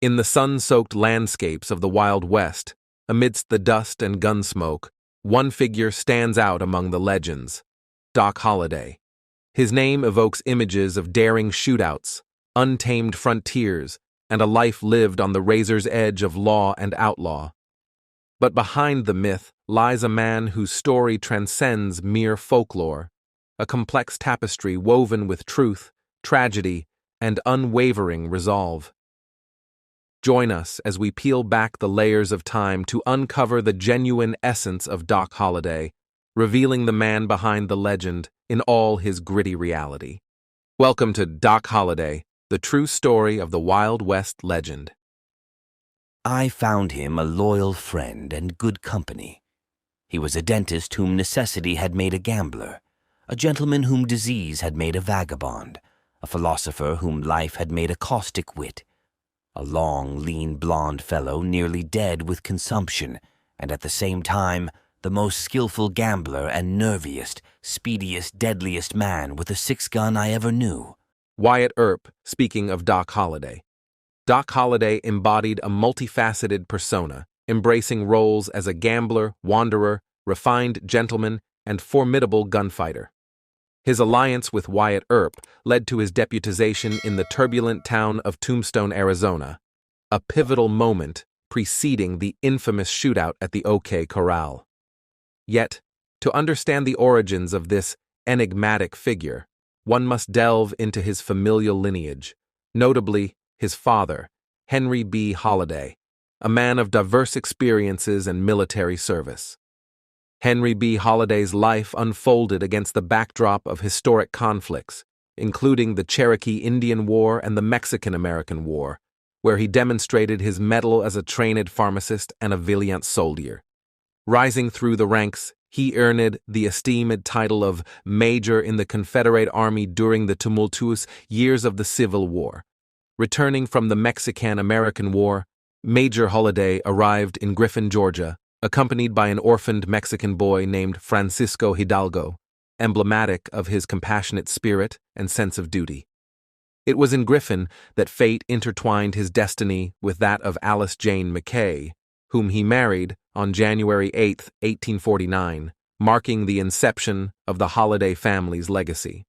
In the sun-soaked landscapes of the Wild West, amidst the dust and gun smoke, one figure stands out among the legends: Doc Holliday. His name evokes images of daring shootouts, untamed frontiers, and a life lived on the razor's edge of law and outlaw. But behind the myth lies a man whose story transcends mere folklore, a complex tapestry woven with truth, tragedy, and unwavering resolve. Join us as we peel back the layers of time to uncover the genuine essence of Doc Holliday, revealing the man behind the legend in all his gritty reality. Welcome to Doc Holliday, the true story of the Wild West legend. I found him a loyal friend and good company. He was a dentist whom necessity had made a gambler, a gentleman whom disease had made a vagabond, a philosopher whom life had made a caustic wit, a long, lean, blond fellow nearly dead with consumption, and at the same time the most skillful gambler and nerviest, speediest, deadliest man with a six-gun I ever knew. Wyatt Earp, speaking of Doc Holliday. Doc Holliday embodied a multifaceted persona, embracing roles as a gambler, wanderer, refined gentleman, and formidable gunfighter. His alliance with Wyatt Earp led to his deputization in the turbulent town of Tombstone, Arizona, a pivotal moment preceding the infamous shootout at the OK Corral. Yet, to understand the origins of this enigmatic figure, one must delve into his familial lineage, notably his father, Henry B. Holliday, a man of diverse experiences and military service. Henry B. Holliday's life unfolded against the backdrop of historic conflicts, including the Cherokee Indian War and the Mexican-American War, where he demonstrated his mettle as a trained pharmacist and a valiant soldier. Rising through the ranks, he earned the esteemed title of Major in the Confederate Army during the tumultuous years of the Civil War. Returning from the Mexican-American War, Major Holliday arrived in Griffin, Georgia, accompanied by an orphaned Mexican boy named Francisco Hidalgo, emblematic of his compassionate spirit and sense of duty. It was in Griffin that fate intertwined his destiny with that of Alice Jane McKay, whom he married on January 8, 1849, marking the inception of the Holliday family's legacy.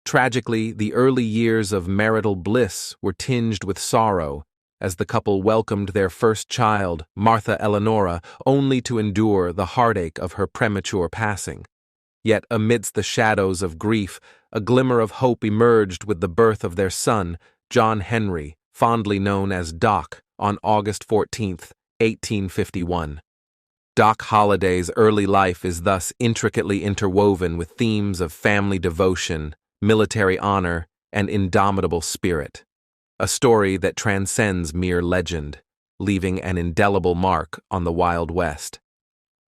Tragically, the early years of marital bliss were tinged with sorrow as the couple welcomed their first child, Martha Eleanora, only to endure the heartache of her premature passing. Yet amidst the shadows of grief, a glimmer of hope emerged with the birth of their son, John Henry, fondly known as Doc, on August 14, 1851. Doc Holliday's early life is thus intricately interwoven with themes of family devotion, military honor, and indomitable spirit. A story that transcends mere legend, leaving an indelible mark on the Wild West.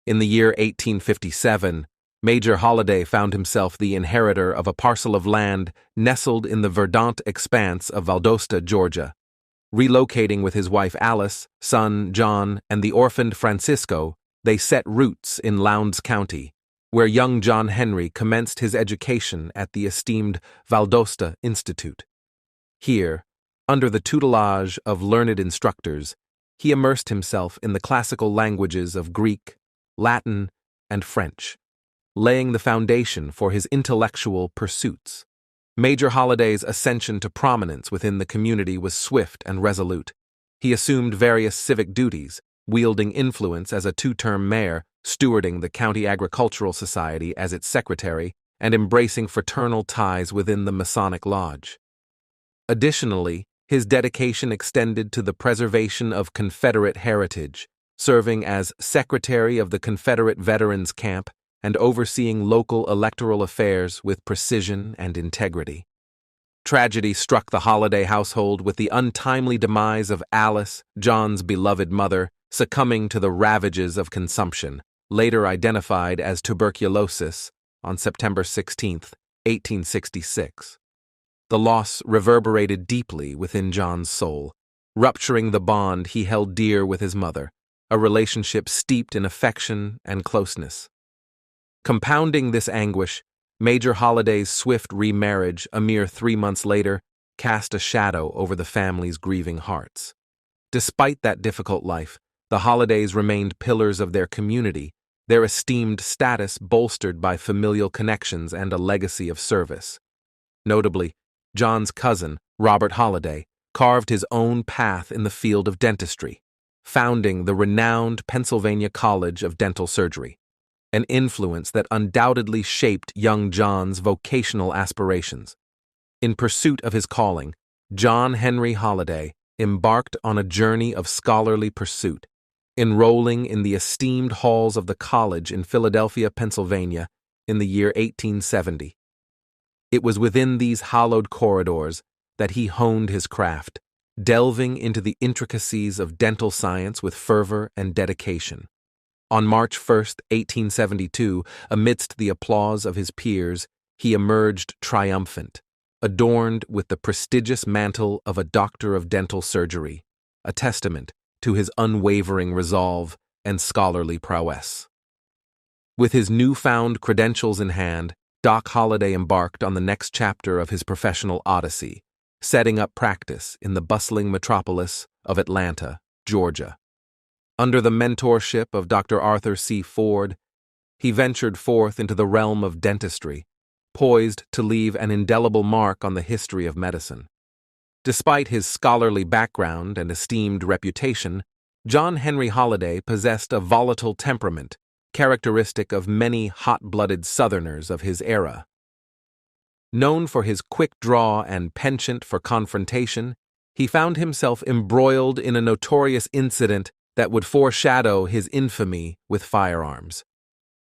In the year 1857, Major Holliday found himself the inheritor of a parcel of land nestled in the verdant expanse of Valdosta, Georgia. Relocating with his wife Alice, son John, and the orphaned Francisco, they set roots in Lowndes County, where young John Henry commenced his education at the esteemed Valdosta Institute. Here, under the tutelage of learned instructors, he immersed himself in the classical languages of Greek, Latin, and French, laying the foundation for his intellectual pursuits. Major Holliday's ascension to prominence within the community was swift and resolute. He assumed various civic duties, wielding influence as a two-term mayor, stewarding the County Agricultural Society as its secretary, and embracing fraternal ties within the Masonic Lodge. Additionally, his dedication extended to the preservation of Confederate heritage, serving as secretary of the Confederate Veterans Camp and overseeing local electoral affairs with precision and integrity. Tragedy struck the Holliday household with the untimely demise of Alice, John's beloved mother, succumbing to the ravages of consumption, later identified as tuberculosis, on September 16, 1866. The loss reverberated deeply within John's soul, rupturing the bond he held dear with his mother, a relationship steeped in affection and closeness. Compounding this anguish, Major Holliday's swift remarriage a mere 3 months later cast a shadow over the family's grieving hearts. Despite that difficult life, the Hollidays remained pillars of their community, their esteemed status bolstered by familial connections and a legacy of service. Notably, John's cousin, Robert Holliday, carved his own path in the field of dentistry, founding the renowned Pennsylvania College of Dental Surgery, an influence that undoubtedly shaped young John's vocational aspirations. In pursuit of his calling, John Henry Holliday embarked on a journey of scholarly pursuit, enrolling in the esteemed halls of the college in Philadelphia, Pennsylvania, in the year 1870. It was within these hallowed corridors that he honed his craft, delving into the intricacies of dental science with fervor and dedication. On March 1, 1872, amidst the applause of his peers, he emerged triumphant, adorned with the prestigious mantle of a doctor of dental surgery, a testament to his unwavering resolve and scholarly prowess. With his newfound credentials in hand, Doc Holliday embarked on the next chapter of his professional odyssey, setting up practice in the bustling metropolis of Atlanta, Georgia. Under the mentorship of Dr. Arthur C. Ford, he ventured forth into the realm of dentistry, poised to leave an indelible mark on the history of medicine. Despite his scholarly background and esteemed reputation, John Henry Holliday possessed a volatile temperament, characteristic of many hot-blooded Southerners of his era. Known for his quick draw and penchant for confrontation, he found himself embroiled in a notorious incident that would foreshadow his infamy with firearms.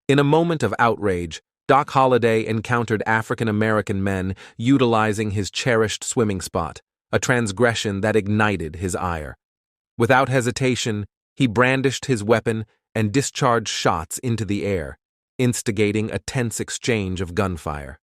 In a moment of outrage, Doc Holliday encountered African-American men utilizing his cherished swimming spot, a transgression that ignited his ire. Without hesitation, he brandished his weapon and discharged shots into the air, instigating a tense exchange of gunfire.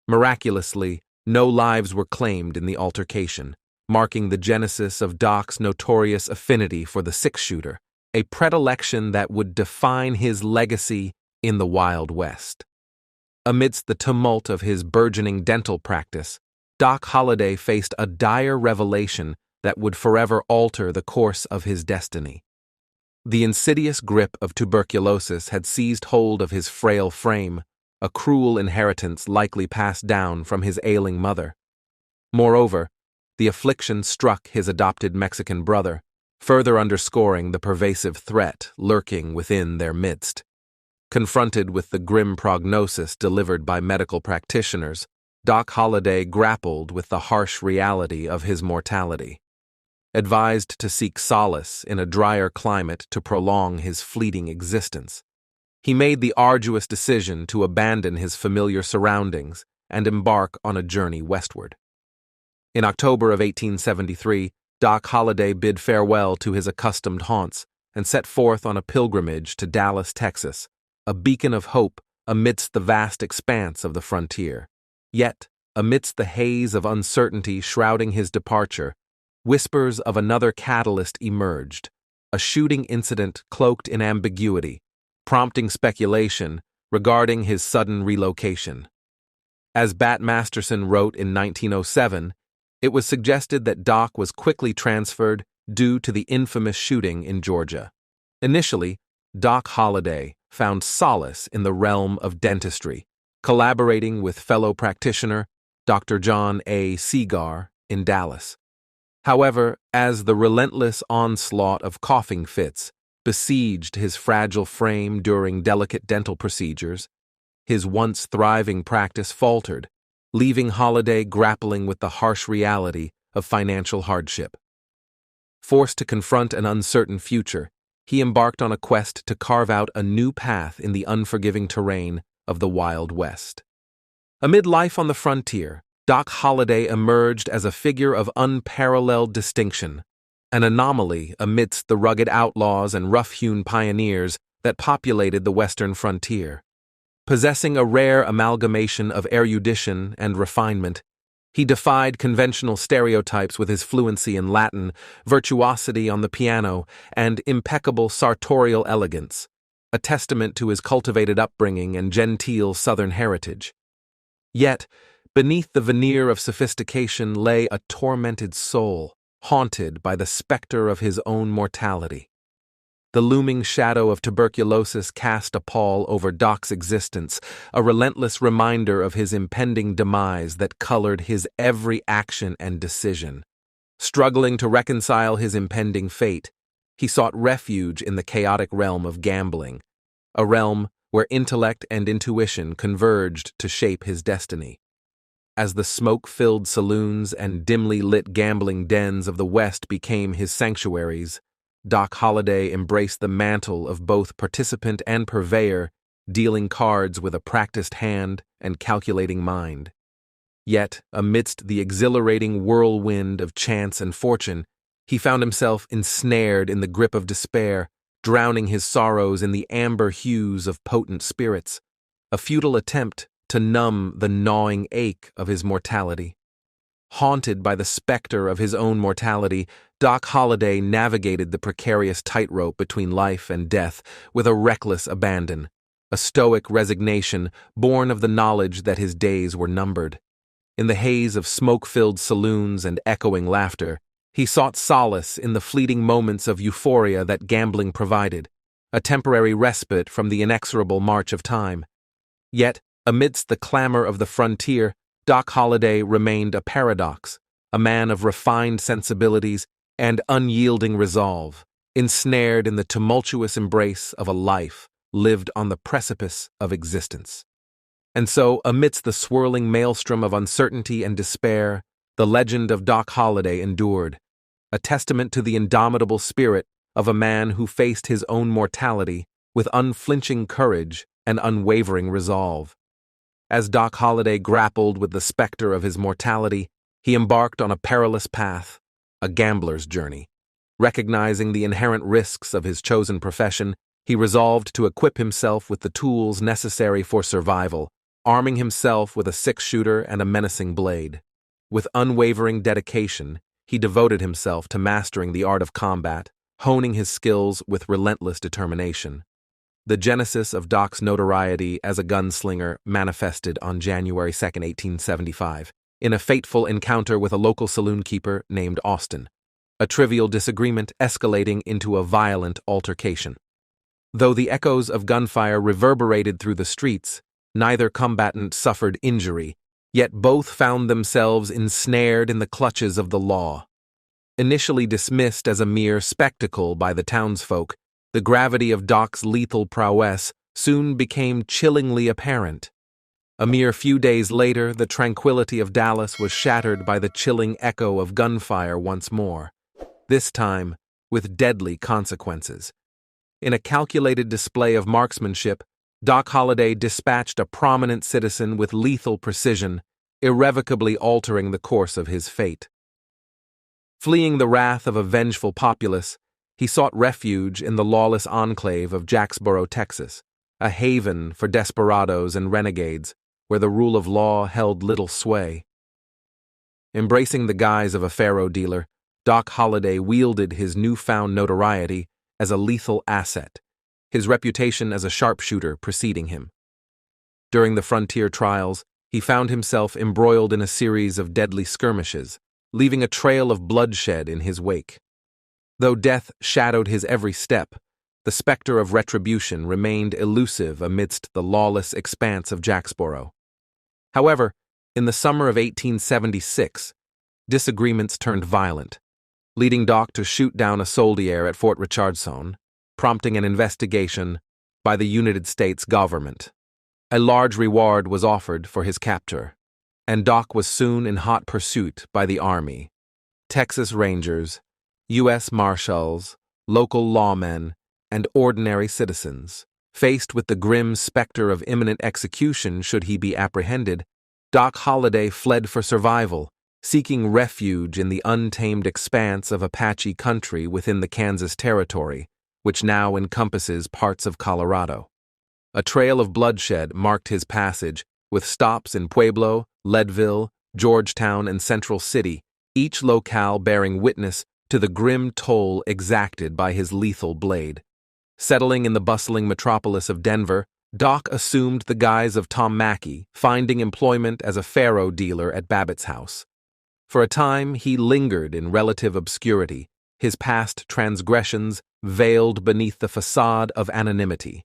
Miraculously, no lives were claimed in the altercation, marking the genesis of Doc's notorious affinity for the six-shooter, a predilection that would define his legacy in the Wild West. Amidst the tumult of his burgeoning dental practice, Doc Holliday faced a dire revelation that would forever alter the course of his destiny. The insidious grip of tuberculosis had seized hold of his frail frame, a cruel inheritance likely passed down from his ailing mother. Moreover, the affliction struck his adopted Mexican brother, further underscoring the pervasive threat lurking within their midst. Confronted with the grim prognosis delivered by medical practitioners, Doc Holliday grappled with the harsh reality of his mortality. Advised to seek solace in a drier climate to prolong his fleeting existence, he made the arduous decision to abandon his familiar surroundings and embark on a journey westward. In October of 1873, Doc Holliday bid farewell to his accustomed haunts and set forth on a pilgrimage to Dallas, Texas, a beacon of hope amidst the vast expanse of the frontier. Yet, amidst the haze of uncertainty shrouding his departure, whispers of another catalyst emerged, a shooting incident cloaked in ambiguity, prompting speculation regarding his sudden relocation. As Bat Masterson wrote in 1907, it was suggested that Doc was quickly transferred due to the infamous shooting in Georgia. Initially, Doc Holliday found solace in the realm of dentistry, collaborating with fellow practitioner Dr. John A. Segar in Dallas. However, as the relentless onslaught of coughing fits besieged his fragile frame during delicate dental procedures, his once thriving practice faltered, leaving Holliday grappling with the harsh reality of financial hardship. Forced to confront an uncertain future, he embarked on a quest to carve out a new path in the unforgiving terrain of the Wild West. Amid life on the frontier, Doc Holliday emerged as a figure of unparalleled distinction, an anomaly amidst the rugged outlaws and rough-hewn pioneers that populated the western frontier. Possessing a rare amalgamation of erudition and refinement, he defied conventional stereotypes with his fluency in Latin, virtuosity on the piano, and impeccable sartorial elegance, a testament to his cultivated upbringing and genteel Southern heritage. Yet, beneath the veneer of sophistication lay a tormented soul, haunted by the specter of his own mortality. The looming shadow of tuberculosis cast a pall over Doc's existence, a relentless reminder of his impending demise that colored his every action and decision. Struggling to reconcile his impending fate, he sought refuge in the chaotic realm of gambling, a realm where intellect and intuition converged to shape his destiny. As the smoke-filled saloons and dimly lit gambling dens of the West became his sanctuaries, Doc Holliday embraced the mantle of both participant and purveyor, dealing cards with a practiced hand and calculating mind. Yet, amidst the exhilarating whirlwind of chance and fortune, he found himself ensnared in the grip of despair, drowning his sorrows in the amber hues of potent spirits, a futile attempt to numb the gnawing ache of his mortality. Haunted by the specter of his own mortality, Doc Holliday navigated the precarious tightrope between life and death with a reckless abandon, a stoic resignation born of the knowledge that his days were numbered. In the haze of smoke-filled saloons and echoing laughter, he sought solace in the fleeting moments of euphoria that gambling provided, a temporary respite from the inexorable march of time. Yet, amidst the clamor of the frontier, Doc Holliday remained a paradox, a man of refined sensibilities and unyielding resolve, ensnared in the tumultuous embrace of a life lived on the precipice of existence. And so, amidst the swirling maelstrom of uncertainty and despair, the legend of Doc Holliday endured, a testament to the indomitable spirit of a man who faced his own mortality with unflinching courage and unwavering resolve. As Doc Holliday grappled with the specter of his mortality, he embarked on a perilous path, a gambler's journey. Recognizing the inherent risks of his chosen profession, he resolved to equip himself with the tools necessary for survival, arming himself with a six-shooter and a menacing blade. With unwavering dedication, he devoted himself to mastering the art of combat, honing his skills with relentless determination. The genesis of Doc's notoriety as a gunslinger manifested on January 2, 1875, in a fateful encounter with a local saloon keeper named Austin, a trivial disagreement escalating into a violent altercation. Though the echoes of gunfire reverberated through the streets, neither combatant suffered injury, yet both found themselves ensnared in the clutches of the law. Initially dismissed as a mere spectacle by the townsfolk, the gravity of Doc's lethal prowess soon became chillingly apparent. A mere few days later, the tranquility of Dallas was shattered by the chilling echo of gunfire once more, this time with deadly consequences. In a calculated display of marksmanship, Doc Holliday dispatched a prominent citizen with lethal precision, irrevocably altering the course of his fate. Fleeing the wrath of a vengeful populace, he sought refuge in the lawless enclave of Jacksboro, Texas, a haven for desperados and renegades, where the rule of law held little sway. Embracing the guise of a faro dealer, Doc Holliday wielded his newfound notoriety as a lethal asset, his reputation as a sharpshooter preceding him. During the frontier trials, he found himself embroiled in a series of deadly skirmishes, leaving a trail of bloodshed in his wake. Though death shadowed his every step, the specter of retribution remained elusive amidst the lawless expanse of Jacksboro. However, in the summer of 1876, disagreements turned violent, leading Doc to shoot down a soldier at Fort Richardson, prompting an investigation by the United States government. A large reward was offered for his capture, and Doc was soon in hot pursuit by the Army, Texas Rangers, U.S. Marshals, local lawmen, and ordinary citizens. Faced with the grim specter of imminent execution should he be apprehended, Doc Holliday fled for survival, seeking refuge in the untamed expanse of Apache country within the Kansas Territory, which now encompasses parts of Colorado. A trail of bloodshed marked his passage, with stops in Pueblo, Leadville, Georgetown, and Central City, each locale bearing witness to the grim toll exacted by his lethal blade. Settling in the bustling metropolis of Denver, Doc assumed the guise of Tom Mackey, finding employment as a faro dealer at Babbitt's house. For a time, he lingered in relative obscurity, his past transgressions veiled beneath the facade of anonymity.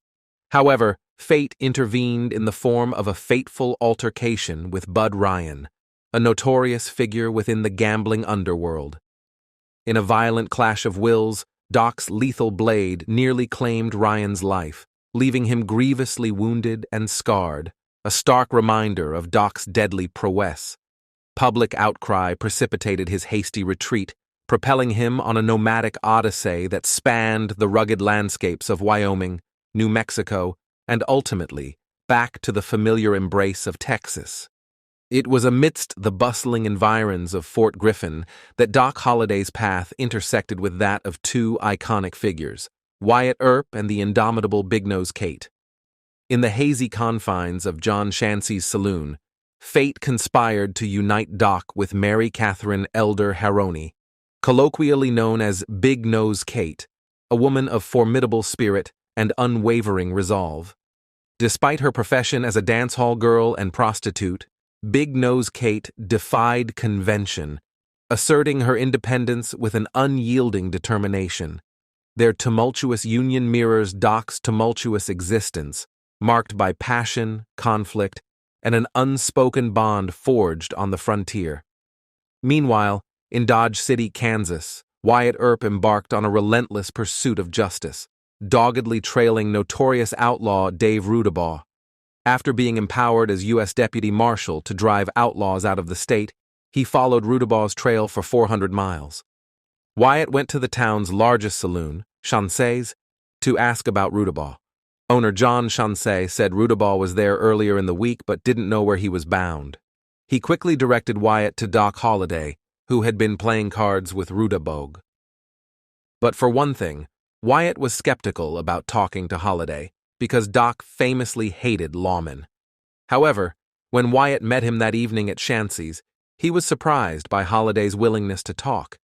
However, fate intervened in the form of a fateful altercation with Bud Ryan, a notorious figure within the gambling underworld. In a violent clash of wills, Doc's lethal blade nearly claimed Ryan's life, leaving him grievously wounded and scarred, a stark reminder of Doc's deadly prowess. Public outcry precipitated his hasty retreat, propelling him on a nomadic odyssey that spanned the rugged landscapes of Wyoming, New Mexico, and ultimately back to the familiar embrace of Texas. It was amidst the bustling environs of Fort Griffin that Doc Holliday's path intersected with that of two iconic figures, Wyatt Earp and the indomitable Big Nose Kate. In the hazy confines of John Shancy's saloon, fate conspired to unite Doc with Mary Catherine Elder Haroni, colloquially known as Big Nose Kate, a woman of formidable spirit and unwavering resolve. Despite her profession as a dance hall girl and prostitute, Big Nose Kate defied convention, asserting her independence with an unyielding determination. Their tumultuous union mirrors Doc's tumultuous existence, marked by passion, conflict, and an unspoken bond forged on the frontier. Meanwhile, in Dodge City, Kansas, Wyatt Earp embarked on a relentless pursuit of justice, doggedly trailing notorious outlaw Dave Rudabaugh. After being empowered as U.S. Deputy Marshal to drive outlaws out of the state, he followed Rudabaugh's trail for 400 miles. Wyatt went to the town's largest saloon, Chancey's, to ask about Rudabaugh. Owner John Chancey said Rudabaugh was there earlier in the week but didn't know where he was bound. He quickly directed Wyatt to Doc Holliday, who had been playing cards with Rudabaugh. But for one thing, Wyatt was skeptical about talking to Holliday, because Doc famously hated lawmen. However, when Wyatt met him that evening at Shancy's, he was surprised by Holliday's willingness to talk.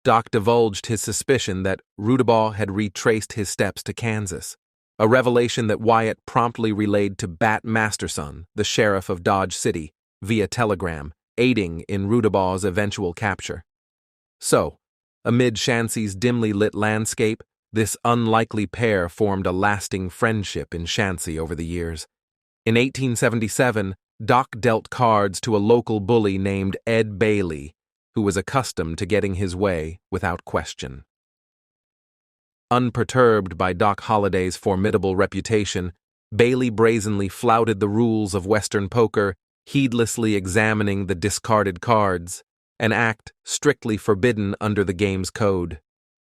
Doc divulged his suspicion that Rudabaugh had retraced his steps to Kansas, a revelation that Wyatt promptly relayed to Bat Masterson, the sheriff of Dodge City, via telegram, aiding in Rudabaugh's eventual capture. So, amid Shancy's dimly lit landscape, this unlikely pair formed a lasting friendship in Shancy over the years. In 1877, Doc dealt cards to a local bully named Ed Bailey, who was accustomed to getting his way without question. Unperturbed by Doc Holliday's formidable reputation, Bailey brazenly flouted the rules of Western poker, heedlessly examining the discarded cards, an act strictly forbidden under the game's code.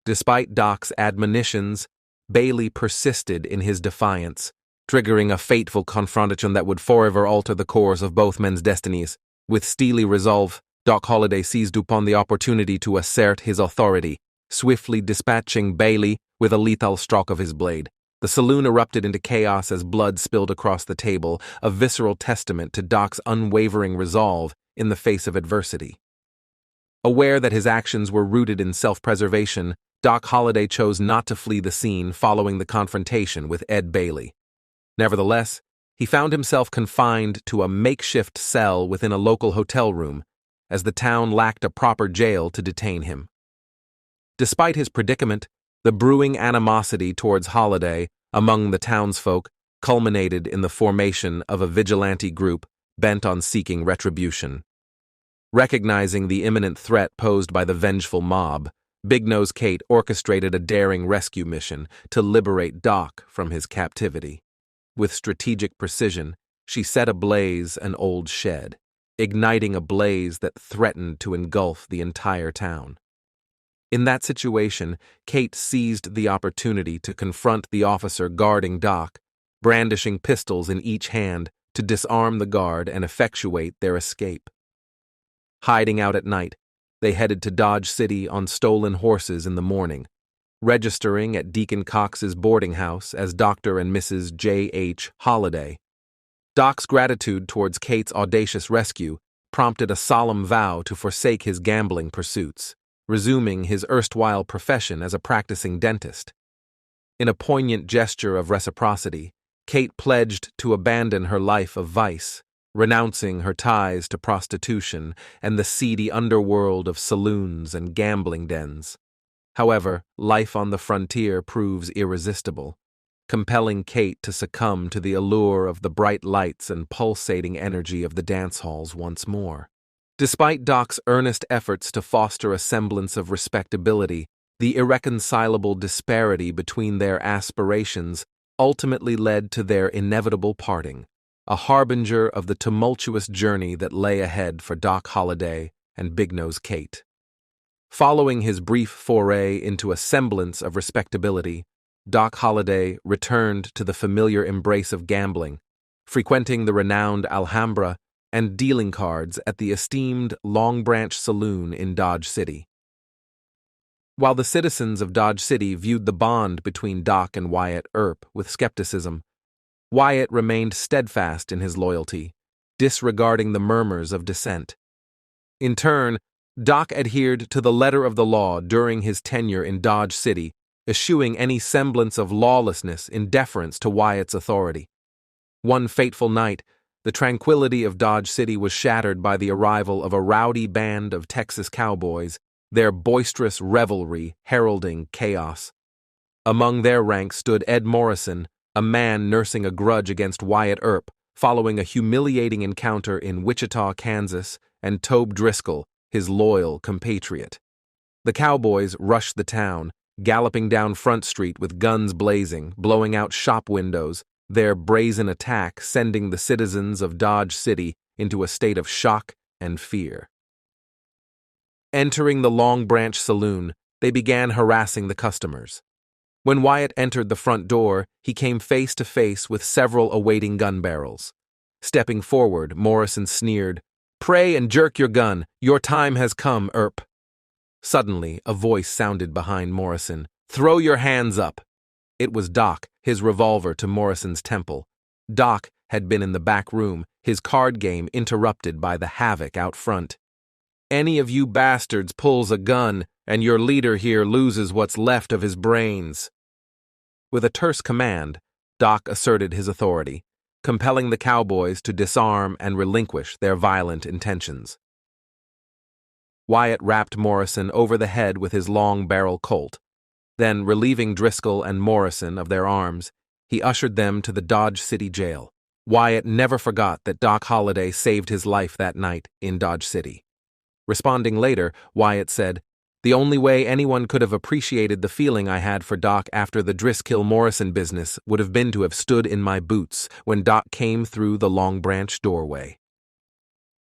Despite Doc's admonitions, Bailey persisted in his defiance, triggering a fateful confrontation that would forever alter the course of both men's destinies. With steely resolve, Doc Holliday seized upon the opportunity to assert his authority, swiftly dispatching Bailey with a lethal stroke of his blade. The saloon erupted into chaos as blood spilled across the table, a visceral testament to Doc's unwavering resolve in the face of adversity. Aware that his actions were rooted in self-preservation, Doc Holliday chose not to flee the scene following the confrontation with Ed Bailey. Nevertheless, he found himself confined to a makeshift cell within a local hotel room, as the town lacked a proper jail to detain him. Despite his predicament, the brewing animosity towards Holliday among the townsfolk culminated in the formation of a vigilante group bent on seeking retribution. Recognizing the imminent threat posed by the vengeful mob, Big Nose Kate orchestrated a daring rescue mission to liberate Doc from his captivity. With strategic precision, she set ablaze an old shed, igniting a blaze that threatened to engulf the entire town. In that situation, Kate seized the opportunity to confront the officer guarding Doc, brandishing pistols in each hand to disarm the guard and effectuate their escape. Hiding out at night, they headed to Dodge City on stolen horses in the morning, registering at Deacon Cox's boarding house as Dr. and Mrs. J.H. Holliday. Doc's gratitude towards Kate's audacious rescue prompted a solemn vow to forsake his gambling pursuits, resuming his erstwhile profession as a practicing dentist. In a poignant gesture of reciprocity, Kate pledged to abandon her life of vice, renouncing her ties to prostitution and the seedy underworld of saloons and gambling dens. However, life on the frontier proves irresistible, compelling Kate to succumb to the allure of the bright lights and pulsating energy of the dance halls once more. Despite Doc's earnest efforts to foster a semblance of respectability, the irreconcilable disparity between their aspirations ultimately led to their inevitable parting, a harbinger of the tumultuous journey that lay ahead for Doc Holliday and Big Nose Kate. Following his brief foray into a semblance of respectability, Doc Holliday returned to the familiar embrace of gambling, frequenting the renowned Alhambra and dealing cards at the esteemed Long Branch Saloon in Dodge City. While the citizens of Dodge City viewed the bond between Doc and Wyatt Earp with skepticism, Wyatt remained steadfast in his loyalty, disregarding the murmurs of dissent. In turn, Doc adhered to the letter of the law during his tenure in Dodge City, eschewing any semblance of lawlessness in deference to Wyatt's authority. One fateful night, the tranquility of Dodge City was shattered by the arrival of a rowdy band of Texas cowboys, their boisterous revelry heralding chaos. Among their ranks stood Ed Morrison, a man nursing a grudge against Wyatt Earp following a humiliating encounter in Wichita, Kansas, and Tobe Driscoll, his loyal compatriot. The cowboys rushed the town, galloping down Front Street with guns blazing, blowing out shop windows, their brazen attack sending the citizens of Dodge City into a state of shock and fear. Entering the Long Branch Saloon, they began harassing the customers. When Wyatt entered the front door, he came face to face with several awaiting gun barrels. Stepping forward, Morrison sneered, "Pray and jerk your gun. Your time has come, Earp." Suddenly, a voice sounded behind Morrison. "Throw your hands up." It was Doc, his revolver to Morrison's temple. Doc had been in the back room, his card game interrupted by the havoc out front. "Any of you bastards pulls a gun, and your leader here loses what's left of his brains." With a terse command, Doc asserted his authority, compelling the cowboys to disarm and relinquish their violent intentions. Wyatt rapped Morrison over the head with his long-barrel Colt. Then, relieving Driscoll and Morrison of their arms, he ushered them to the Dodge City jail. Wyatt never forgot that Doc Holliday saved his life that night in Dodge City. Responding later, Wyatt said, "The only way anyone could have appreciated the feeling I had for Doc after the Driscoll-Morrison business would have been to have stood in my boots when Doc came through the Long Branch doorway."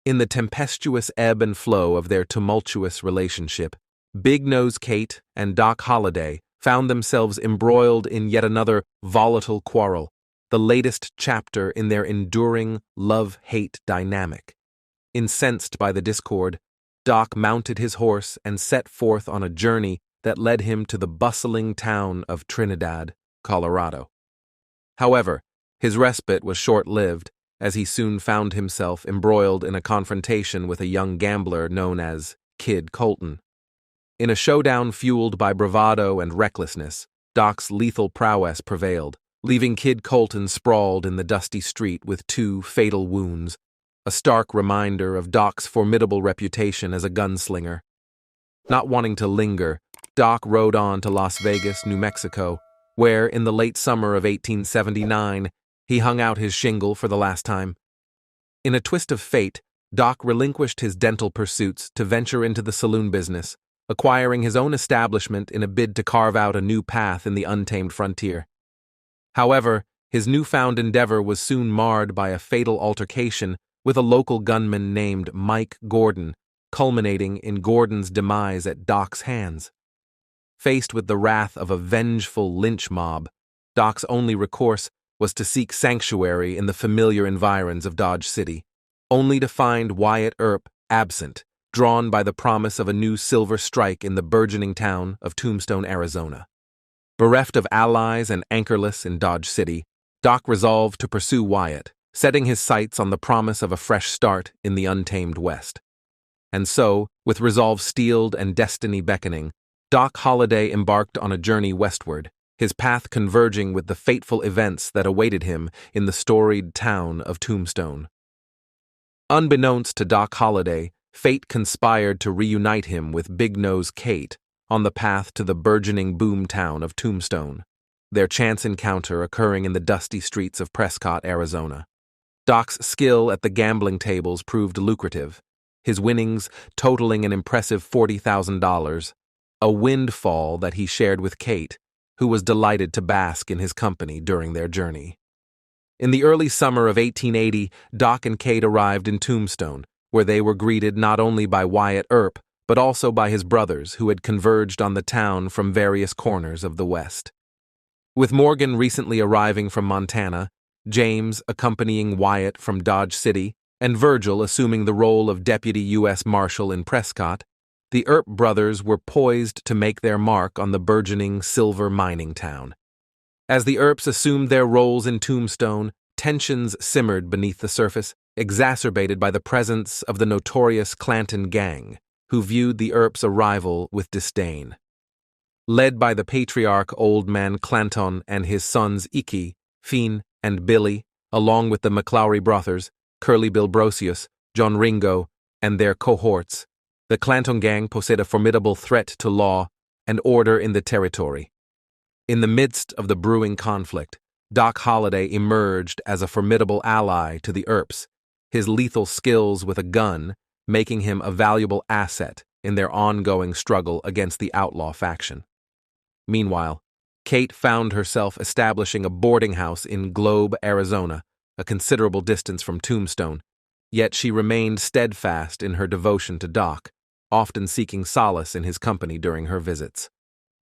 In the tempestuous ebb and flow of their tumultuous relationship, Big Nose Kate and Doc Holliday found themselves embroiled in yet another volatile quarrel, the latest chapter in their enduring love-hate dynamic. Incensed by the discord, Doc mounted his horse and set forth on a journey that led him to the bustling town of Trinidad, Colorado. However, his respite was short-lived, as he soon found himself embroiled in a confrontation with a young gambler known as Kid Colton. In a showdown fueled by bravado and recklessness, Doc's lethal prowess prevailed, leaving Kid Colton sprawled in the dusty street with 2 fatal wounds, a stark reminder of Doc's formidable reputation as a gunslinger. Not wanting to linger, Doc rode on to Las Vegas, New Mexico, where, in the late summer of 1879, he hung out his shingle for the last time. In a twist of fate, Doc relinquished his dental pursuits to venture into the saloon business, acquiring his own establishment in a bid to carve out a new path in the untamed frontier. However, his newfound endeavor was soon marred by a fatal altercation with a local gunman named Mike Gordon, culminating in Gordon's demise at Doc's hands. Faced with the wrath of a vengeful lynch mob, Doc's only recourse was to seek sanctuary in the familiar environs of Dodge City, only to find Wyatt Earp absent, drawn by the promise of a new silver strike in the burgeoning town of Tombstone, Arizona. Bereft of allies and anchorless in Dodge City, Doc resolved to pursue Wyatt, setting his sights on the promise of a fresh start in the untamed West. And so, with resolve steeled and destiny beckoning, Doc Holliday embarked on a journey westward, his path converging with the fateful events that awaited him in the storied town of Tombstone. Unbeknownst to Doc Holliday, fate conspired to reunite him with Big Nose Kate on the path to the burgeoning boom town of Tombstone, their chance encounter occurring in the dusty streets of Prescott, Arizona. Doc's skill at the gambling tables proved lucrative, his winnings totaling an impressive $40,000, a windfall that he shared with Kate, who was delighted to bask in his company during their journey. In the early summer of 1880, Doc and Kate arrived in Tombstone, where they were greeted not only by Wyatt Earp, but also by his brothers who had converged on the town from various corners of the West. With Morgan recently arriving from Montana, James accompanying Wyatt from Dodge City, and Virgil assuming the role of Deputy U.S. Marshal in Prescott, the Earp brothers were poised to make their mark on the burgeoning silver mining town. As the Earps assumed their roles in Tombstone, tensions simmered beneath the surface, exacerbated by the presence of the notorious Clanton gang, who viewed the Earps' arrival with disdain. Led by the patriarch Old Man Clanton and his sons Icky, Finn, and Billy, along with the McLaury brothers, Curly Bill Brocius, John Ringo, and their cohorts, the Clanton gang posed a formidable threat to law and order in the territory. In the midst of the brewing conflict, Doc Holliday emerged as a formidable ally to the Earps, his lethal skills with a gun making him a valuable asset in their ongoing struggle against the outlaw faction. Meanwhile, Kate found herself establishing a boarding house in Globe, Arizona, a considerable distance from Tombstone, yet she remained steadfast in her devotion to Doc, often seeking solace in his company during her visits.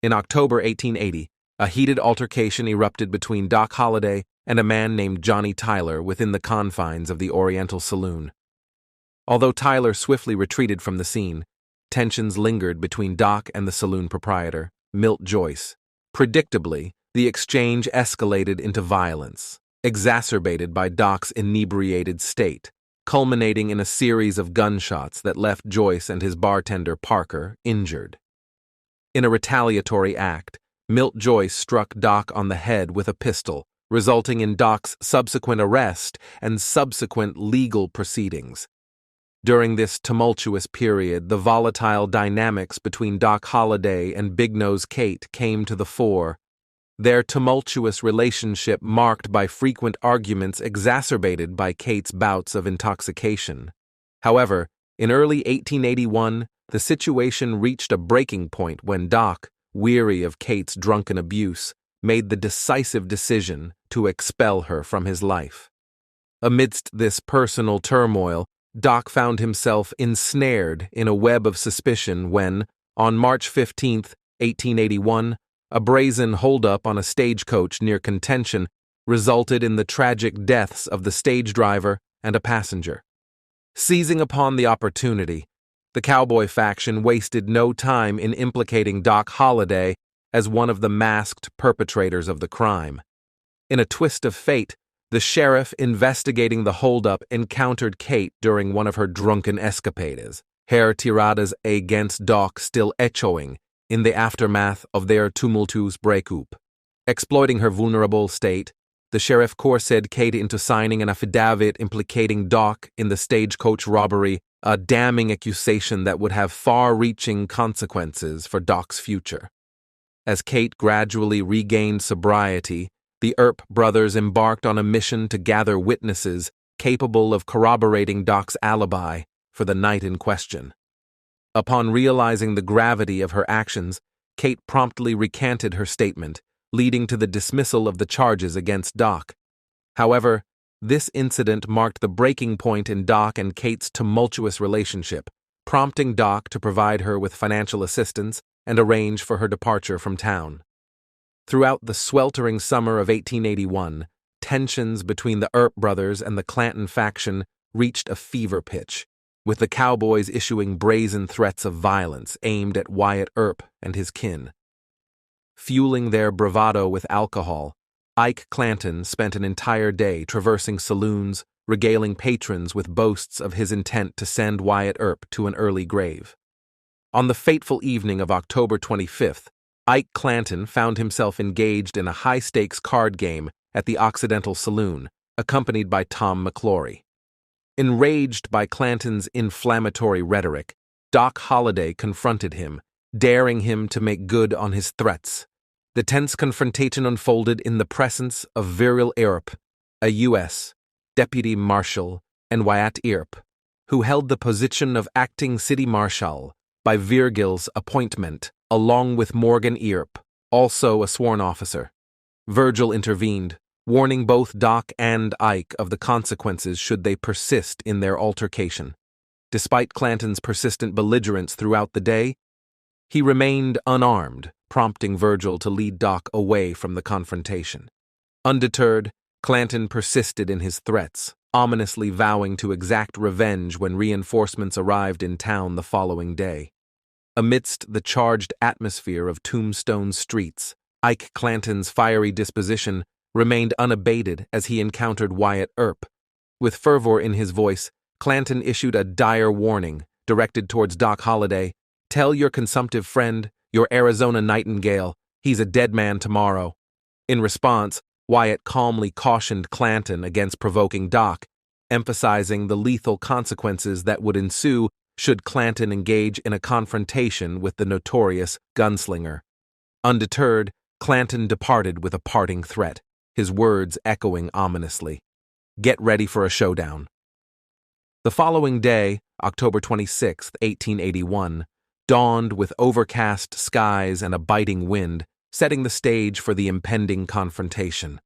In October 1880, a heated altercation erupted between Doc Holliday and a man named Johnny Tyler within the confines of the Oriental Saloon. Although Tyler swiftly retreated from the scene, tensions lingered between Doc and the saloon proprietor, Milt Joyce. Predictably, the exchange escalated into violence, exacerbated by Doc's inebriated state, culminating in a series of gunshots that left Joyce and his bartender Parker injured. In a retaliatory act, Milt Joyce struck Doc on the head with a pistol, resulting in Doc's subsequent arrest and subsequent legal proceedings. During this tumultuous period, the volatile dynamics between Doc Holliday and Big Nose Kate came to the fore, their tumultuous relationship marked by frequent arguments exacerbated by Kate's bouts of intoxication. However, in early 1881, the situation reached a breaking point when Doc, weary of Kate's drunken abuse, made the decisive decision to expel her from his life. Amidst this personal turmoil, Doc found himself ensnared in a web of suspicion when, on March 15, 1881, a brazen holdup on a stagecoach near Contention resulted in the tragic deaths of the stage driver and a passenger. Seizing upon the opportunity, the cowboy faction wasted no time in implicating Doc Holliday as one of the masked perpetrators of the crime. In a twist of fate, the sheriff investigating the holdup encountered Kate during one of her drunken escapades, her tiradas against Doc still echoing in the aftermath of their tumultuous breakup. Exploiting her vulnerable state, the sheriff coerced Kate into signing an affidavit implicating Doc in the stagecoach robbery, a damning accusation that would have far-reaching consequences for Doc's future. As Kate gradually regained sobriety, the Earp brothers embarked on a mission to gather witnesses capable of corroborating Doc's alibi for the night in question. Upon realizing the gravity of her actions, Kate promptly recanted her statement, leading to the dismissal of the charges against Doc. However, this incident marked the breaking point in Doc and Kate's tumultuous relationship, prompting Doc to provide her with financial assistance and arrange for her departure from town. Throughout the sweltering summer of 1881, tensions between the Earp brothers and the Clanton faction reached a fever pitch, with the cowboys issuing brazen threats of violence aimed at Wyatt Earp and his kin. Fueling their bravado with alcohol, Ike Clanton spent an entire day traversing saloons, regaling patrons with boasts of his intent to send Wyatt Earp to an early grave. On the fateful evening of October 25th, Ike Clanton found himself engaged in a high-stakes card game at the Occidental Saloon, accompanied by Tom McLaury. Enraged by Clanton's inflammatory rhetoric, Doc Holliday confronted him, daring him to make good on his threats. The tense confrontation unfolded in the presence of Virgil Earp, a U.S. Deputy Marshal, and Wyatt Earp, who held the position of acting city marshal by Virgil's appointment, along with Morgan Earp, also a sworn officer. Virgil intervened, warning both Doc and Ike of the consequences should they persist in their altercation. Despite Clanton's persistent belligerence throughout the day, he remained unarmed, prompting Virgil to lead Doc away from the confrontation. Undeterred, Clanton persisted in his threats, ominously vowing to exact revenge when reinforcements arrived in town the following day. Amidst the charged atmosphere of Tombstone streets, Ike Clanton's fiery disposition remained unabated as he encountered Wyatt Earp. With fervor in his voice, Clanton issued a dire warning, directed towards Doc Holliday. "Tell your consumptive friend, your Arizona Nightingale, he's a dead man tomorrow." In response, Wyatt calmly cautioned Clanton against provoking Doc, emphasizing the lethal consequences that would ensue should Clanton engage in a confrontation with the notorious gunslinger. Undeterred, Clanton departed with a parting threat, his words echoing ominously, "Get ready for a showdown." The following day, October 26, 1881, dawned with overcast skies and a biting wind, setting the stage for the impending confrontation.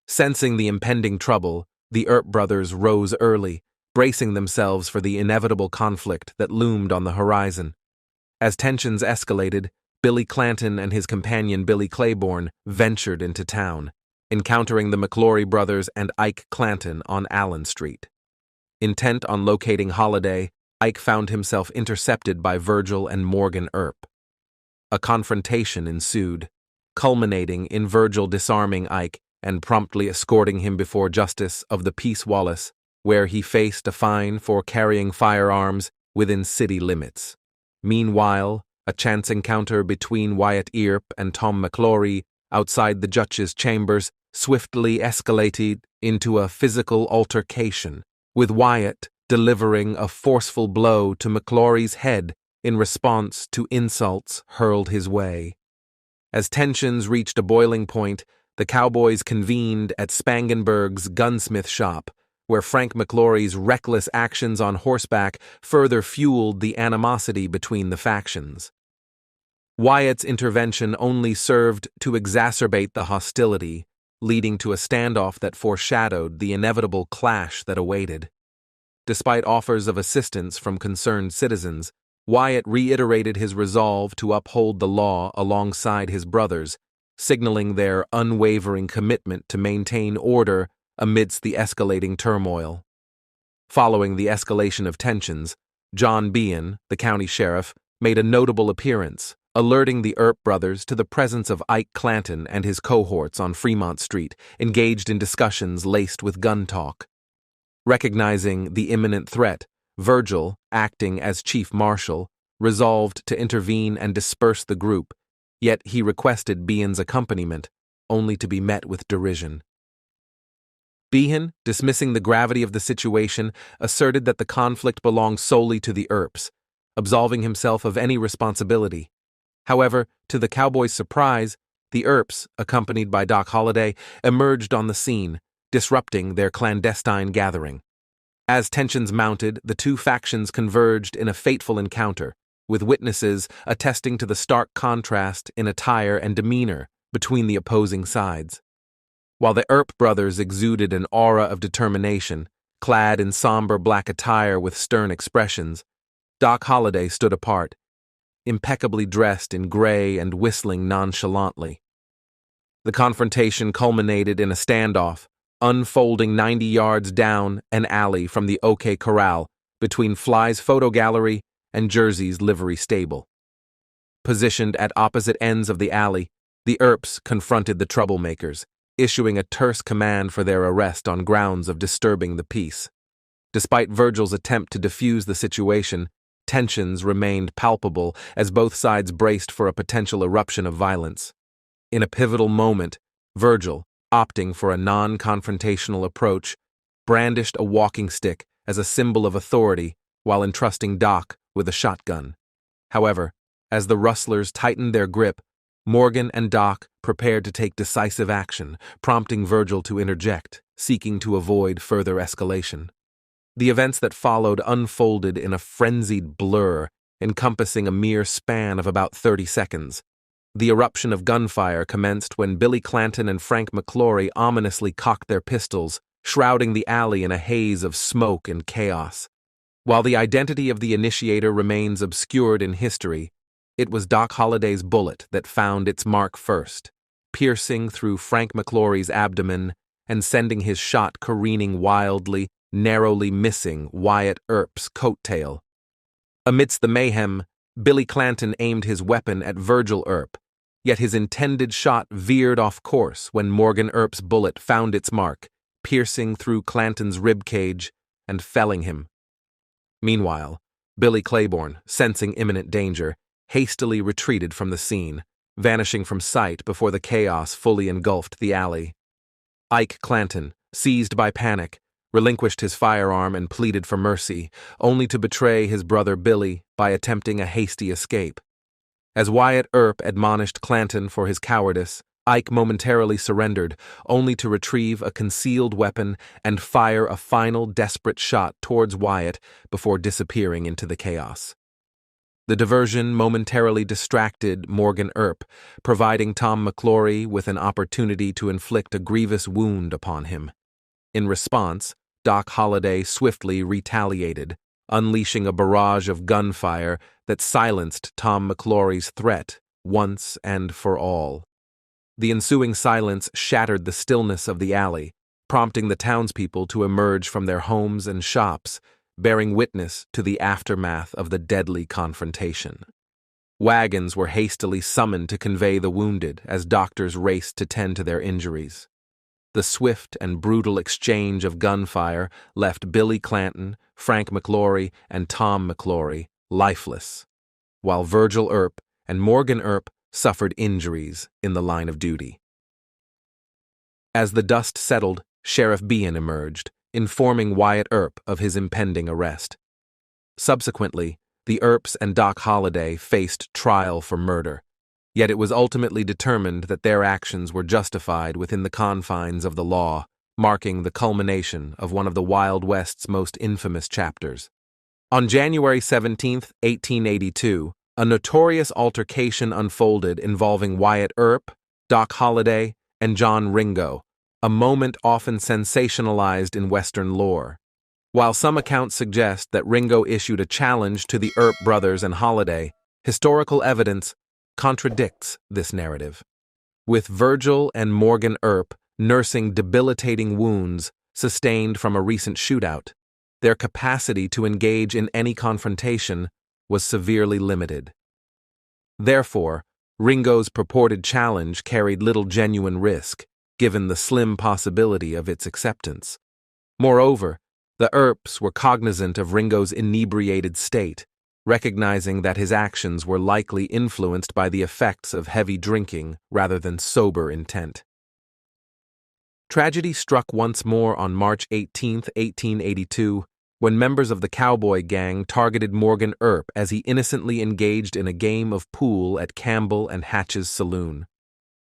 Sensing the impending trouble, the Earp brothers rose early, bracing themselves for the inevitable conflict that loomed on the horizon. As tensions escalated, Billy Clanton and his companion Billy Claiborne ventured into town, encountering the McClory brothers and Ike Clanton on Allen Street. Intent on locating Holliday, Ike found himself intercepted by Virgil and Morgan Earp. A confrontation ensued, culminating in Virgil disarming Ike and promptly escorting him before Justice of the Peace Wallace, where he faced a fine for carrying firearms within city limits. Meanwhile, a chance encounter between Wyatt Earp and Tom McClory outside the judge's chambers swiftly escalated into a physical altercation, with Wyatt delivering a forceful blow to McClory's head in response to insults hurled his way. As tensions reached a boiling point, the Cowboys convened at Spangenberg's gunsmith shop, where Frank McClory's reckless actions on horseback further fueled the animosity between the factions. Wyatt's intervention only served to exacerbate the hostility, leading to a standoff that foreshadowed the inevitable clash that awaited. Despite offers of assistance from concerned citizens, Wyatt reiterated his resolve to uphold the law alongside his brothers, signaling their unwavering commitment to maintain order amidst the escalating turmoil. Following the escalation of tensions, John Behan, the county sheriff, made a notable appearance, alerting the Earp brothers to the presence of Ike Clanton and his cohorts on Fremont Street, engaged in discussions laced with gun talk. Recognizing the imminent threat, Virgil, acting as chief marshal, resolved to intervene and disperse the group, yet he requested Behan's accompaniment, only to be met with derision. Behan, dismissing the gravity of the situation, asserted that the conflict belonged solely to the Earps, absolving himself of any responsibility. However, to the Cowboys' surprise, the Earps, accompanied by Doc Holliday, emerged on the scene, disrupting their clandestine gathering. As tensions mounted, the two factions converged in a fateful encounter, with witnesses attesting to the stark contrast in attire and demeanor between the opposing sides. While the Earp brothers exuded an aura of determination, clad in somber black attire with stern expressions, Doc Holliday stood apart, impeccably dressed in gray and whistling nonchalantly. The confrontation culminated in a standoff, unfolding 90 yards down an alley from the OK Corral between Fly's Photo Gallery and Jersey's livery stable. Positioned at opposite ends of the alley, the Earps confronted the troublemakers, issuing a terse command for their arrest on grounds of disturbing the peace. Despite Virgil's attempt to defuse the situation, tensions remained palpable as both sides braced for a potential eruption of violence. In a pivotal moment, Virgil, opting for a non-confrontational approach, brandished a walking stick as a symbol of authority while entrusting Doc with a shotgun. However, as the rustlers tightened their grip, Morgan and Doc prepared to take decisive action, prompting Virgil to interject, seeking to avoid further escalation. The events that followed unfolded in a frenzied blur, encompassing a mere span of about 30 seconds. The eruption of gunfire commenced when Billy Clanton and Frank McClory ominously cocked their pistols, shrouding the alley in a haze of smoke and chaos. While the identity of the initiator remains obscured in history, it was Doc Holliday's bullet that found its mark first, piercing through Frank McClory's abdomen and sending his shot careening wildly, narrowly missing Wyatt Earp's coattail. Amidst the mayhem, Billy Clanton aimed his weapon at Virgil Earp, yet his intended shot veered off course when Morgan Earp's bullet found its mark, piercing through Clanton's ribcage and felling him. Meanwhile, Billy Claiborne, sensing imminent danger, hastily retreated from the scene, vanishing from sight before the chaos fully engulfed the alley. Ike Clanton, seized by panic, relinquished his firearm and pleaded for mercy, only to betray his brother Billy by attempting a hasty escape. As Wyatt Earp admonished Clanton for his cowardice, Ike momentarily surrendered, only to retrieve a concealed weapon and fire a final desperate shot towards Wyatt before disappearing into the chaos. The diversion momentarily distracted Morgan Earp, providing Tom McClory with an opportunity to inflict a grievous wound upon him. In response, Doc Holliday swiftly retaliated, unleashing a barrage of gunfire that silenced Tom McClory's threat once and for all. The ensuing silence shattered the stillness of the alley, prompting the townspeople to emerge from their homes and shops, bearing witness to the aftermath of the deadly confrontation. Wagons were hastily summoned to convey the wounded as doctors raced to tend to their injuries. The swift and brutal exchange of gunfire left Billy Clanton, Frank McClory, and Tom McClory lifeless, while Virgil Earp and Morgan Earp suffered injuries in the line of duty. As the dust settled, Sheriff Behan emerged, informing Wyatt Earp of his impending arrest. Subsequently, the Earps and Doc Holliday faced trial for murder, yet it was ultimately determined that their actions were justified within the confines of the law, marking the culmination of one of the Wild West's most infamous chapters. On January 17, 1882, a notorious altercation unfolded involving Wyatt Earp, Doc Holliday, and John Ringo, a moment often sensationalized in Western lore. While some accounts suggest that Ringo issued a challenge to the Earp brothers and Holliday, historical evidence contradicts this narrative. With Virgil and Morgan Earp nursing debilitating wounds sustained from a recent shootout, their capacity to engage in any confrontation was severely limited. Therefore, Ringo's purported challenge carried little genuine risk, given the slim possibility of its acceptance. Moreover, the Earps were cognizant of Ringo's inebriated state, recognizing that his actions were likely influenced by the effects of heavy drinking rather than sober intent. Tragedy struck once more on March 18, 1882, when members of the Cowboy Gang targeted Morgan Earp as he innocently engaged in a game of pool at Campbell and Hatch's saloon.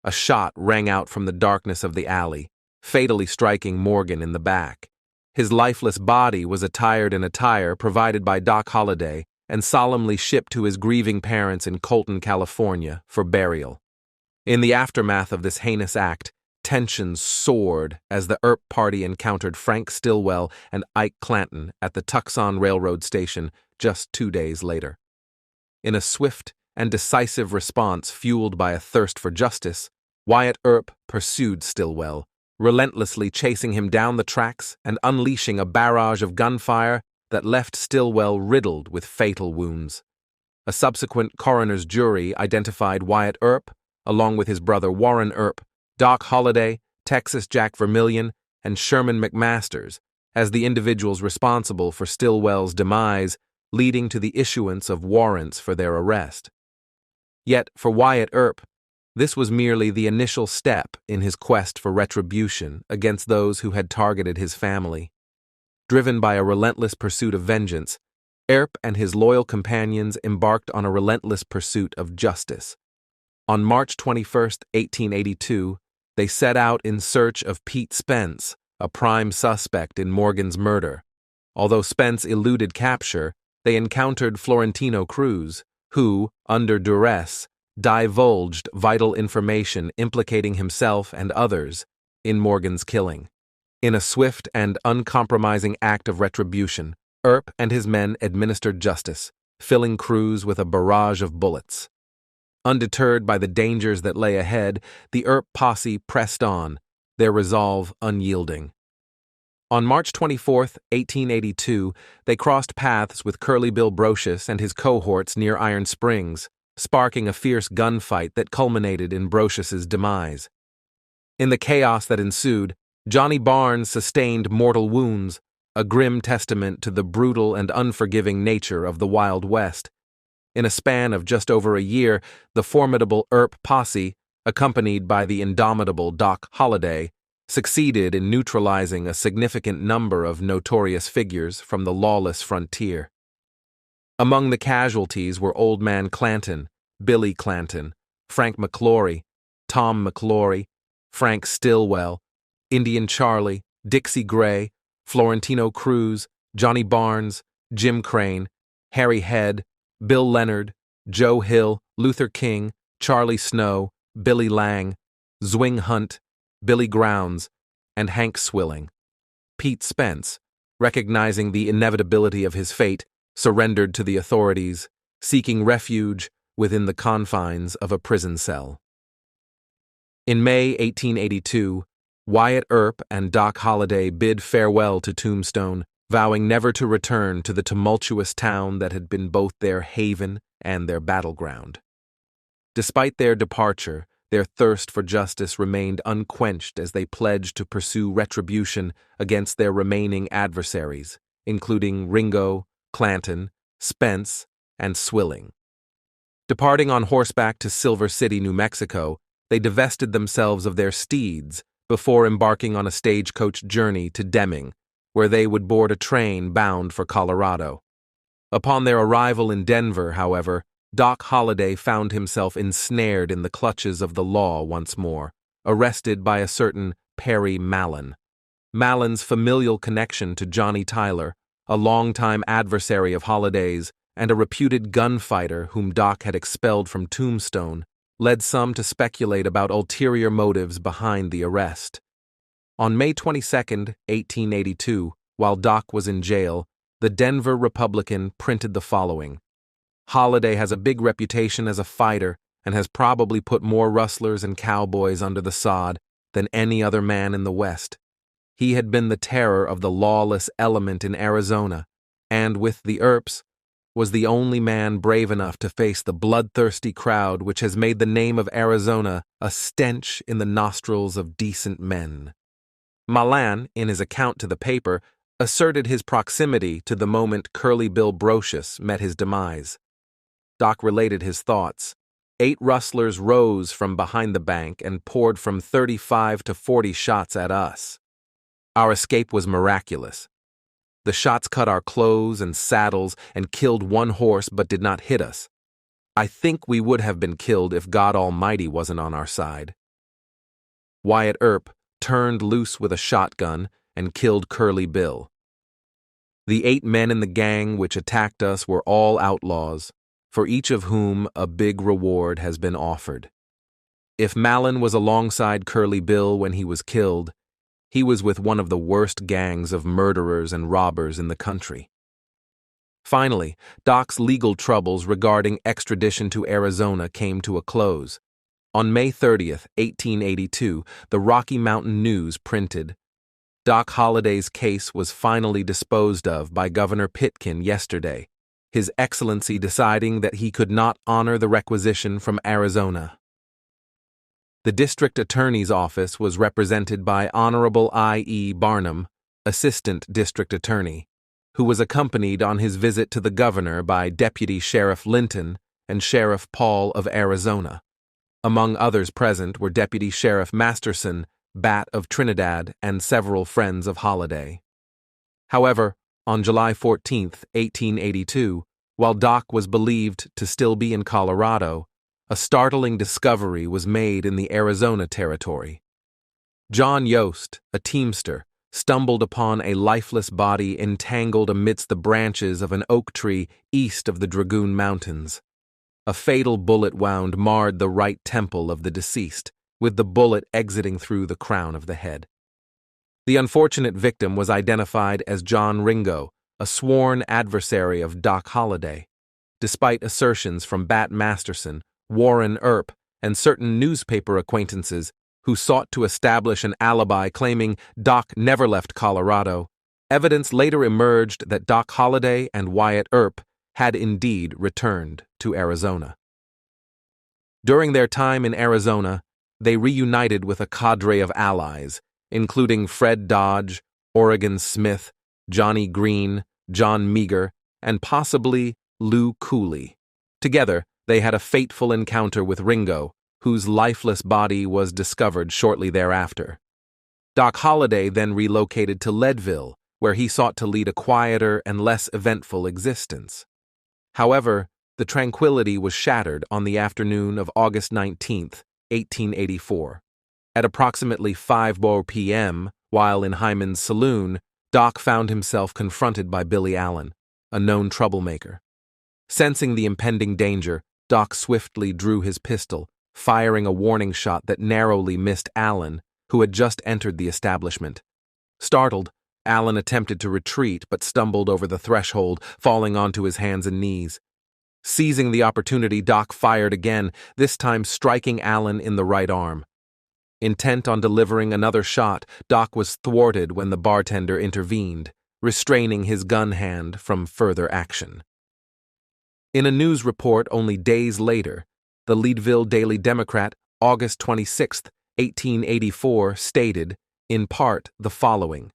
A shot rang out from the darkness of the alley, fatally striking Morgan in the back. His lifeless body was attired in attire provided by Doc Holliday and solemnly shipped to his grieving parents in Colton, California, for burial. In the aftermath of this heinous act, tensions soared as the Earp party encountered Frank Stillwell and Ike Clanton at the Tucson Railroad Station just 2 days later. In a swift and decisive response fueled by a thirst for justice, Wyatt Earp pursued Stillwell, relentlessly chasing him down the tracks and unleashing a barrage of gunfire that left Stillwell riddled with fatal wounds. A subsequent coroner's jury identified Wyatt Earp, along with his brother Warren Earp, Doc Holliday, Texas Jack Vermillion, and Sherman McMasters, as the individuals responsible for Stillwell's demise, leading to the issuance of warrants for their arrest. Yet, for Wyatt Earp, this was merely the initial step in his quest for retribution against those who had targeted his family. Driven by a relentless pursuit of vengeance, Earp and his loyal companions embarked on a relentless pursuit of justice. On March 21, 1882, they set out in search of Pete Spence, a prime suspect in Morgan's murder. Although Spence eluded capture, they encountered Florentino Cruz, who, under duress, divulged vital information implicating himself and others in Morgan's killing. In a swift and uncompromising act of retribution, Earp and his men administered justice, filling Cruz with a barrage of bullets. Undeterred by the dangers that lay ahead, the Earp posse pressed on, their resolve unyielding. On March 24, 1882, they crossed paths with Curly Bill Brocious and his cohorts near Iron Springs, sparking a fierce gunfight that culminated in Brocious's demise. In the chaos that ensued, Johnny Barnes sustained mortal wounds, a grim testament to the brutal and unforgiving nature of the Wild West. In a span of just over a year, the formidable Earp posse, accompanied by the indomitable Doc Holliday, succeeded in neutralizing a significant number of notorious figures from the lawless frontier. Among the casualties were Old Man Clanton, Billy Clanton, Frank McClory, Tom McClory, Frank Stillwell, Indian Charlie, Dixie Gray, Florentino Cruz, Johnny Barnes, Jim Crane, Harry Head, Bill Leonard, Joe Hill, Luther King, Charlie Snow, Billy Lang, Zwing Hunt, Billy Grounds, and Hank Swilling. Pete Spence, recognizing the inevitability of his fate, surrendered to the authorities, seeking refuge within the confines of a prison cell. In May 1882, Wyatt Earp and Doc Holliday bid farewell to Tombstone, vowing never to return to the tumultuous town that had been both their haven and their battleground. Despite their departure, their thirst for justice remained unquenched as they pledged to pursue retribution against their remaining adversaries, including Ringo, Clanton, Spence, and Swilling. Departing on horseback to Silver City, New Mexico, they divested themselves of their steeds before embarking on a stagecoach journey to Deming, where they would board a train bound for Colorado. Upon their arrival in Denver, however, Doc Holliday found himself ensnared in the clutches of the law once more, arrested by a certain Perry Mallon. Mallon's familial connection to Johnny Tyler, a longtime adversary of Holliday's and a reputed gunfighter whom Doc had expelled from Tombstone, led some to speculate about ulterior motives behind the arrest. On May 22, 1882, while Doc was in jail, the Denver Republican printed the following: Holliday has a big reputation as a fighter and has probably put more rustlers and cowboys under the sod than any other man in the West. He had been the terror of the lawless element in Arizona, and with the Earps, was the only man brave enough to face the bloodthirsty crowd which has made the name of Arizona a stench in the nostrils of decent men. Mallon, in his account to the paper, asserted his proximity to the moment Curly Bill Brocious met his demise. Doc related his thoughts. 8 rustlers rose from behind the bank and poured from 35 to 40 shots at us. Our escape was miraculous. The shots cut our clothes and saddles and killed one horse but did not hit us. I think we would have been killed if God Almighty wasn't on our side. Wyatt Earp turned loose with a shotgun and killed Curly Bill. The 8 men in the gang which attacked us were all outlaws, for each of whom a big reward has been offered. If Mallon was alongside Curly Bill when he was killed, he was with one of the worst gangs of murderers and robbers in the country. Finally, Doc's legal troubles regarding extradition to Arizona came to a close. On May 30th, 1882, the Rocky Mountain News printed, Doc Holliday's case was finally disposed of by Governor Pitkin yesterday, His Excellency deciding that he could not honor the requisition from Arizona. The district attorney's office was represented by Honorable I.E. Barnum, Assistant District Attorney, who was accompanied on his visit to the governor by Deputy Sheriff Linton and Sheriff Paul of Arizona. Among others present were Deputy Sheriff Masterson, Bat of Trinidad, and several friends of Holliday. However, on July 14, 1882, while Doc was believed to still be in Colorado, a startling discovery was made in the Arizona territory. John Yost, a teamster, stumbled upon a lifeless body entangled amidst the branches of an oak tree east of the Dragoon Mountains. A fatal bullet wound marred the right temple of the deceased, with the bullet exiting through the crown of the head. The unfortunate victim was identified as John Ringo, a sworn adversary of Doc Holliday. Despite assertions from Bat Masterson, Warren Earp, and certain newspaper acquaintances who sought to establish an alibi claiming Doc never left Colorado, evidence later emerged that Doc Holliday and Wyatt Earp had indeed returned to Arizona. During their time in Arizona, they reunited with a cadre of allies, including Fred Dodge, Oregon Smith, Johnny Green, John Meager, and possibly Lou Cooley. Together, they had a fateful encounter with Ringo, whose lifeless body was discovered shortly thereafter. Doc Holliday then relocated to Leadville, where he sought to lead a quieter and less eventful existence. However, the tranquility was shattered on the afternoon of August 19, 1884. At approximately 5 p.m., while in Hyman's saloon, Doc found himself confronted by Billy Allen, a known troublemaker. Sensing the impending danger, Doc swiftly drew his pistol, firing a warning shot that narrowly missed Allen, who had just entered the establishment. Startled, Allen attempted to retreat but stumbled over the threshold, falling onto his hands and knees. Seizing the opportunity, Doc fired again, this time striking Allen in the right arm. Intent on delivering another shot, Doc was thwarted when the bartender intervened, restraining his gun hand from further action. In a news report only days later, the Leadville Daily Democrat, August 26, 1884, stated, in part, the following: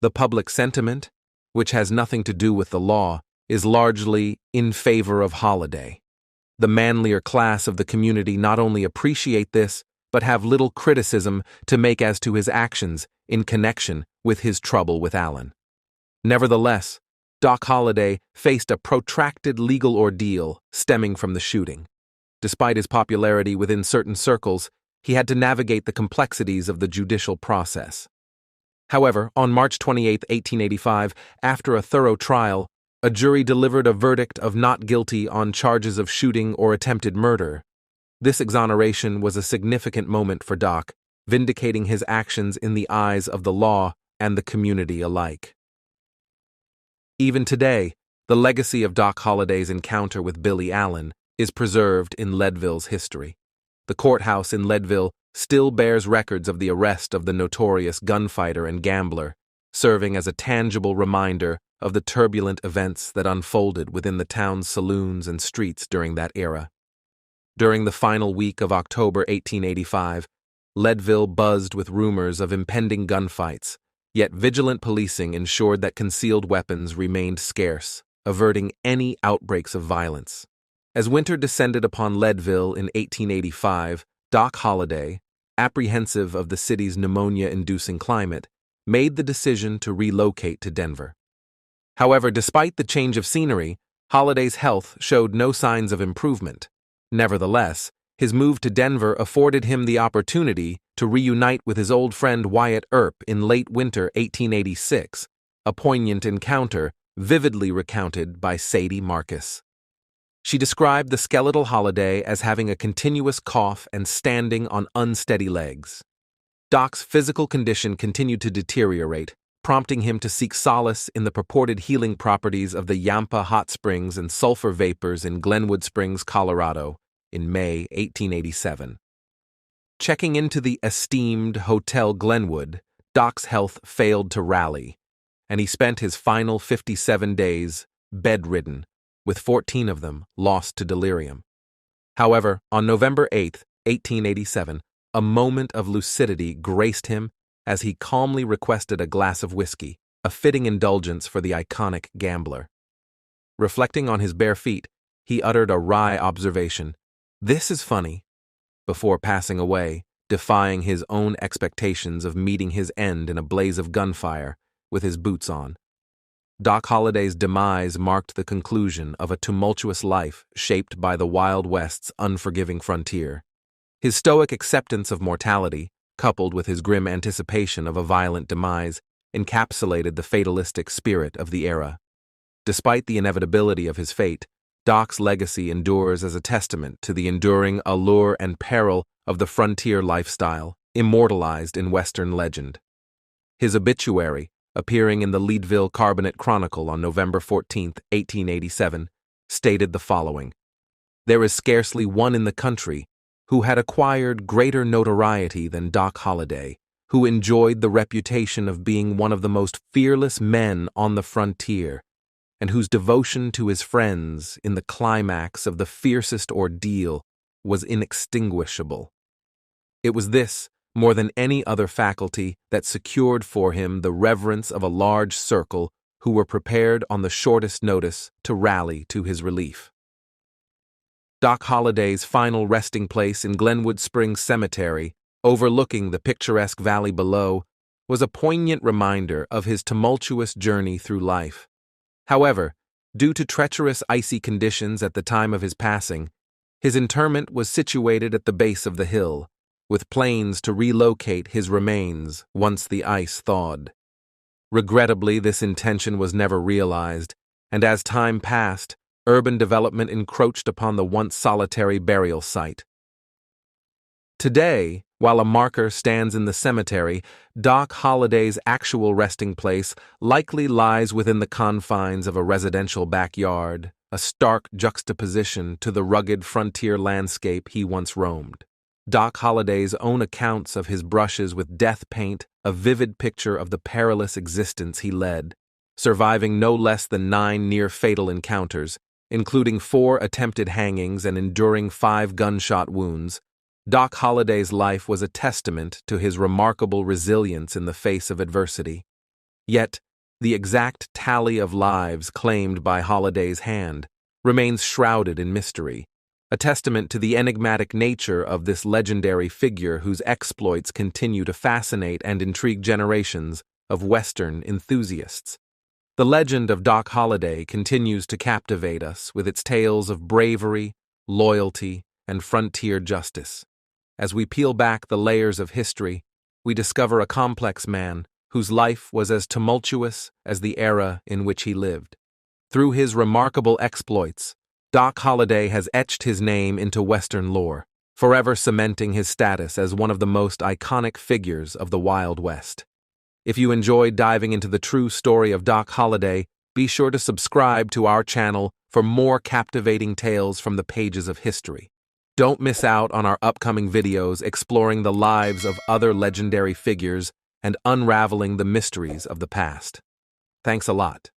"The public sentiment, which has nothing to do with the law, is largely in favor of Holliday. The manlier class of the community not only appreciate this, but have little criticism to make as to his actions in connection with his trouble with Allen." Nevertheless, Doc Holliday faced a protracted legal ordeal stemming from the shooting. Despite his popularity within certain circles, he had to navigate the complexities of the judicial process. However, on March 28, 1885, after a thorough trial, a jury delivered a verdict of not guilty on charges of shooting or attempted murder. This exoneration was a significant moment for Doc, vindicating his actions in the eyes of the law and the community alike. Even today, the legacy of Doc Holliday's encounter with Billy Allen is preserved in Leadville's history. The courthouse in Leadville still bears records of the arrest of the notorious gunfighter and gambler, serving as a tangible reminder of the turbulent events that unfolded within the town's saloons and streets during that era. During the final week of October 1885, Leadville buzzed with rumors of impending gunfights, yet vigilant policing ensured that concealed weapons remained scarce, averting any outbreaks of violence. As winter descended upon Leadville in 1885, Doc Holliday, apprehensive of the city's pneumonia-inducing climate, made the decision to relocate to Denver. However, despite the change of scenery, Holliday's health showed no signs of improvement. Nevertheless, his move to Denver afforded him the opportunity to reunite with his old friend Wyatt Earp in late winter 1886, a poignant encounter vividly recounted by Sadie Marcus. She described the skeletal Holliday as having a continuous cough and standing on unsteady legs. Doc's physical condition continued to deteriorate, prompting him to seek solace in the purported healing properties of the Yampa hot springs and sulfur vapors in Glenwood Springs, Colorado, in May 1887. Checking into the esteemed Hotel Glenwood, Doc's health failed to rally, and he spent his final 57 days bedridden, with 14 of them lost to delirium. However, on November 8, 1887, a moment of lucidity graced him as he calmly requested a glass of whiskey, a fitting indulgence for the iconic gambler. Reflecting on his bare feet, he uttered a wry observation, "This is funny," before passing away, defying his own expectations of meeting his end in a blaze of gunfire with his boots on. Doc Holliday's demise marked the conclusion of a tumultuous life shaped by the Wild West's unforgiving frontier. His stoic acceptance of mortality, coupled with his grim anticipation of a violent demise, encapsulated the fatalistic spirit of the era. Despite the inevitability of his fate, Doc's legacy endures as a testament to the enduring allure and peril of the frontier lifestyle, immortalized in Western legend. His obituary, appearing in the Leadville Carbonate Chronicle on November 14, 1887, stated the following: "There is scarcely one in the country who had acquired greater notoriety than Doc Holliday, who enjoyed the reputation of being one of the most fearless men on the frontier, and whose devotion to his friends in the climax of the fiercest ordeal was inextinguishable. It was this, more than any other faculty, that secured for him the reverence of a large circle who were prepared on the shortest notice to rally to his relief." Doc Holliday's final resting place in Glenwood Springs Cemetery, overlooking the picturesque valley below, was a poignant reminder of his tumultuous journey through life. However, due to treacherous icy conditions at the time of his passing, his interment was situated at the base of the hill, with plans to relocate his remains once the ice thawed. Regrettably, this intention was never realized, and as time passed, urban development encroached upon the once solitary burial site. Today, while a marker stands in the cemetery, Doc Holliday's actual resting place likely lies within the confines of a residential backyard, a stark juxtaposition to the rugged frontier landscape he once roamed. Doc Holliday's own accounts of his brushes with death paint a vivid picture of the perilous existence he led, surviving no less than 9 near-fatal encounters, including 4 attempted hangings and enduring 5 gunshot wounds. Doc Holliday's life was a testament to his remarkable resilience in the face of adversity. Yet, the exact tally of lives claimed by Holliday's hand remains shrouded in mystery, a testament to the enigmatic nature of this legendary figure whose exploits continue to fascinate and intrigue generations of Western enthusiasts. The legend of Doc Holliday continues to captivate us with its tales of bravery, loyalty, and frontier justice. As we peel back the layers of history, we discover a complex man whose life was as tumultuous as the era in which he lived. Through his remarkable exploits, Doc Holliday has etched his name into Western lore, forever cementing his status as one of the most iconic figures of the Wild West. If you enjoyed diving into the true story of Doc Holliday, be sure to subscribe to our channel for more captivating tales from the pages of history. Don't miss out on our upcoming videos exploring the lives of other legendary figures and unraveling the mysteries of the past. Thanks a lot.